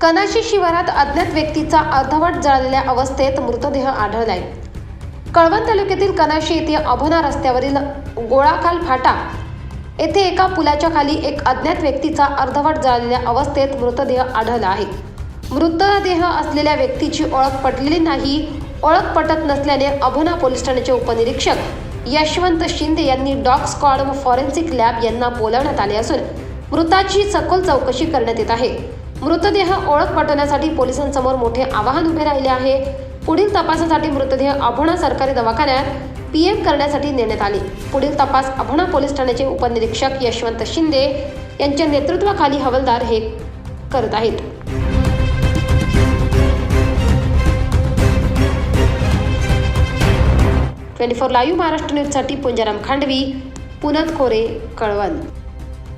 कनाशी शिवारात अज्ञात व्यक्तीचा अर्धवट जळलेल्या अवस्थेत मृतदेह आढळलाय। कळवण तालुक्यातील कनाशी येथे अभोना रस्त्यावरील गोळाखाल फाटा येथे एका पुलाच्या खाली एक अज्ञात व्यक्तीचा अर्धवट जळलेल्या अवस्थेत मृतदेह आढळला आहे। मृतदेह असलेल्या व्यक्तीची ओळख पटलेली नाही। ओळख पटत नसल्याने अभोना पोलीस ठाण्याचे उपनिरीक्षक यशवंत शिंदे यांनी डॉग स्क्वॉड व फॉरेन्सिक लॅब यांना बोलावण्यात आले असून मृताची सखोल चौकशी करण्यात येत आहे। मृतदेह ओळख पटवण्यासाठी पोलिसांसमोर मोठे आव्हान उभे राहिले आहे। पुढील तपासासाठी मृतदेह अभोना सरकारी दवाखान्यात पीएम करण्यासाठी नेण्यात आले। पुढील तपास अभोना पोलीस ठाण्याचे उपनिरीक्षक यशवंत शिंदे यांच्या नेतृत्वाखाली हवालदार हे करत आहेत। 24 लाईव्ह महाराष्ट्र न्यूजसाठी पुंजाराम खांडवी, पुनत खोरे, कळवण।